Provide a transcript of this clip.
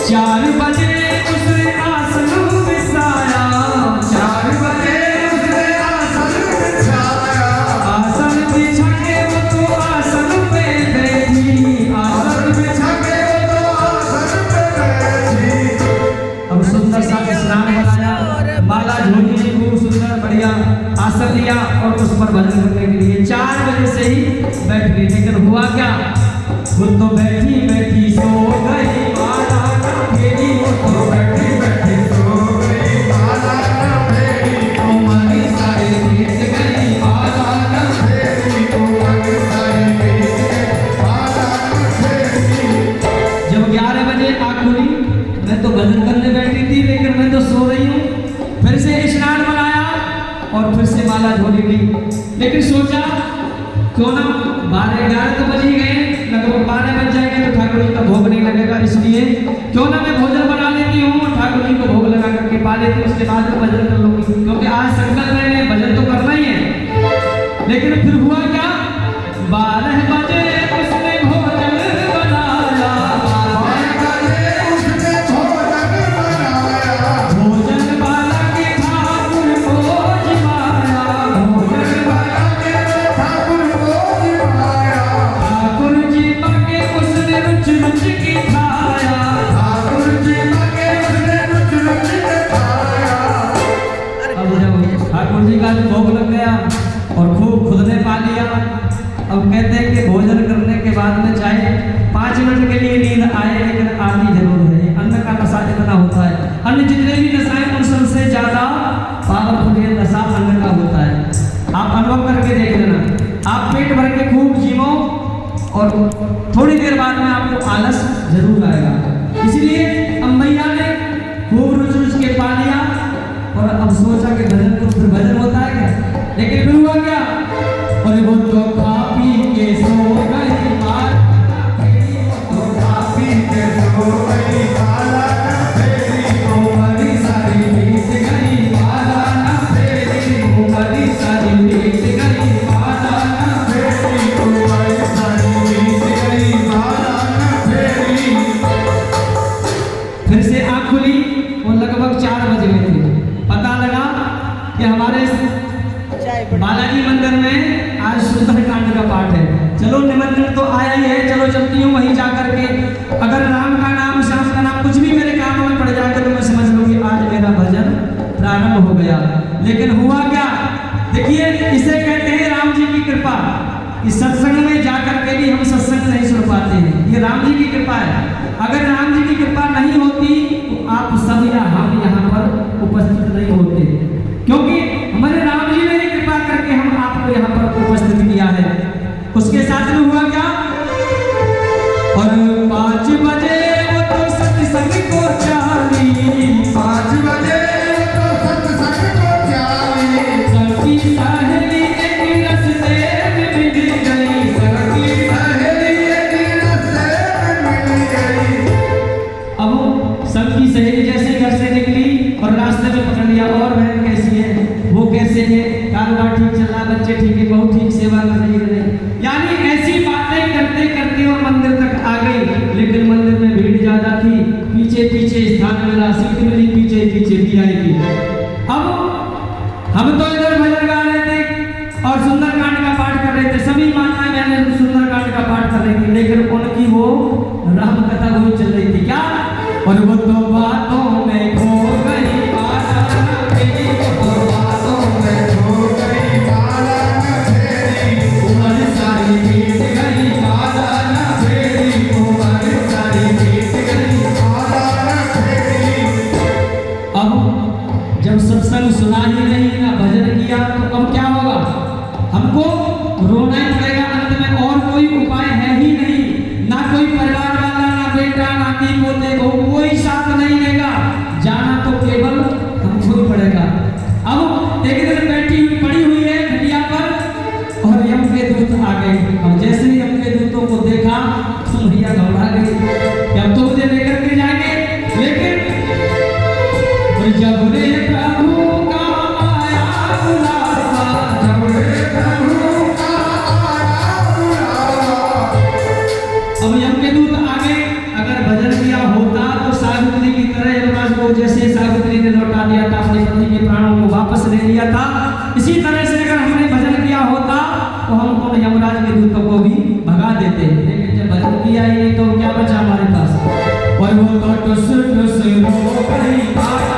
4 बजे उसने आसन बिछाया, 4 बजे उसने आसन बिछाया, आसन बिछा के वो तो आसन पे बैठी, आसन बिछा के वो तो आसन पे बैठी। अब सुंदर सा स्नान बनाया, माला झोली ली, खूब सुंदर बढ़िया आसन लिया और उस पर भजन करने के लिए 4 बजे से ही बैठ गई। लेकिन हुआ क्या, वो तो बैठी बैठी सो गई, माला ना फेरी, वो तो बैठी बैठी सो गई, माला ना फेरी, उमरी सारी बीत गई, माला ना फेरी, उमरी सारी बीत गई, माला ना फेरी। जब 11 बजे आँख खुली, मैं तो भजन करने बैठी थी, लेकिन मैं तो सो रही हूँ। फिर से स्नान बनाया और फिर से माला झोली ली, लेकिन सोचा क्यों ना 12-11 तो बज ही गए, लगभग 12 बज जाएंगे तो ठाकुर जी का भोग नहीं लगेगा, इसलिए क्यों ना मैं भोजन बना लेती हूँ, ठाकुर जी को भोग लगा करके पा लेती हूँ, उसके बाद में भजन कर लूंगी, क्योंकि आज संकल्प में भजन तो करना ही है। लेकिन फिर हुआ क्या, 12 बजे उसने भोजन बनाया, 12 बजे उसने भोजन बनाया, भोजन वाला के ठाकुर को जिमाया, भोजन वाला के ठाकुर को जिमाया, ठाकुर जी पके उसने रुच रुच की खाया, ठाकुर जी पके उसने रुच रुच की खाया। अब जब ठाकुर जी का भोग लग गया और खूब खुद ने पा लिया, अब कहते हैं कि भोजन करने के बाद में चाहे 5 मिनट के लिए नींद आए, लेकिन आती जरूर है। अन्न का नशा इतना होता है, अन्य जितने भी नशाएं उन सबसे ज्यादा पावरफुल ये नशा अन्न का होता है। आप अनुभव करके देख लेना, आप पेट भर के खूब जीवो और थोड़ी देर बाद में आपको आलस जरूर आएगा। इसलिए अम्मैया ने खूब रुच रुच के पा लिया और अब सोचा कि भजन तो फिर भजन होता है क्या, लेकिन फिर हुआ क्या, और वो तो खा पी के सो गई, माला तो खा पी के सो गई, माला ना फेरी, उमरी सारी बीत गई, माला ना फेरी, उमरी सारी बीत गई, माला ना फेरी, उमरी सारी बीत गई, माला ना फेरी। फिर से आँख खुली, वो लगभग 4 बजे में थी। पता लगा कि हमारे बालाजी मंदिर में आज सुंदरकांड का पाठ है। चलो निमंत्रण तो आया ही है, चलो चलती हूँ वहीं जाकर के, अगर राम का नाम श्याम का नाम कुछ भी मेरे कानों में पड़ जाएगा तो मैं समझ लूंगी आज मेरा भजन प्रारंभ हो गया। लेकिन हुआ क्या, देखिए इसे कहते हैं राम जी की कृपा। इस सत्संग में जाकर के भी हम सत्संग नहीं सुन पाते हैं, ये राम जी की कृपा है। अगर राम जी की कृपा नहीं होती तो आप सब या हम यहाँ पर उपस्थित नहीं होते, क्योंकि हमारे राम जी ने कृपा करके हम आपको यहाँ पर उपस्थित किया है। उसके साथ में हुआ क्या, और 5 बजे वो तो सत्संग को चाली, 5 बजे वो तो सत्संग को चाली, सबकी सहेली एक रस्ते में मिल गई, सबकी सहेली एक रस्ते में मिल गई। अब सबकी सहेली जैसे घर से निकली और रास्ते में पकड़ लिया, और बहन कैसी है, वो कैसे है, कारोबार ठीक चल रहा, बच्चे ठीक है, बहुत ठीक, सेवा कर रही है, यानी ऐसी बातें करते करते और मंदिर तक आ गई। लेकिन मंदिर में भीड़ ज्यादा थी, पीछे पीछे स्थान मिला, सीट मिली, पीछे पीछे आई थी। अब हम तो इधर भजन गा रहे थे और सुंदरकांड का पाठ कर रहे थे, सभी माताएं बहनें सुंदरकांड का पाठ कर रही थी, लेकिन उनकी वो राम कथा वही चल रही थी। क्या, और वो तो बातों में खो गई, माला ना फेरी, वो तो बातों में खो गई, माला ना फेरी, उमर सारी बीत गई, माला ना फेरी, उमर सारी बीत गई, माला ना फेरी। अब जब सत्संग सुना ही नहीं, ना भजन किया, तो अब क्या होगा, हमको रोना ही पड़ेगा अंत में, और कोई उपाय है ही नहीं, ना कोई परिवार वाला, ना बेटा, नाती पोते को कोई साथ नहीं देगा, जाना तो केवल हमको ही पड़ेगा। अब एक दिन बैठी पड़ी हुई है खटिया पर और यम के दूत आ गए, और जैसे ही यम के दूतों को देखा तो भैया घबरा गई, अब तो मुझे लेकर के जाएंगे। लेकिन जब रे प्रभु का आया बुलावा, जब रे प्रभु का आया बुलावा, अब यम के दूत आ गए। अगर भजन किया होता तो शायद इसी तरह से अगर हमने भजन किया होता तो हमको यमराज के दूतों को भी भगा देते, लेकिन जब भजन किया ही नहीं तो क्या बचा हमारे पास। और वो तो टुस टुस हो गई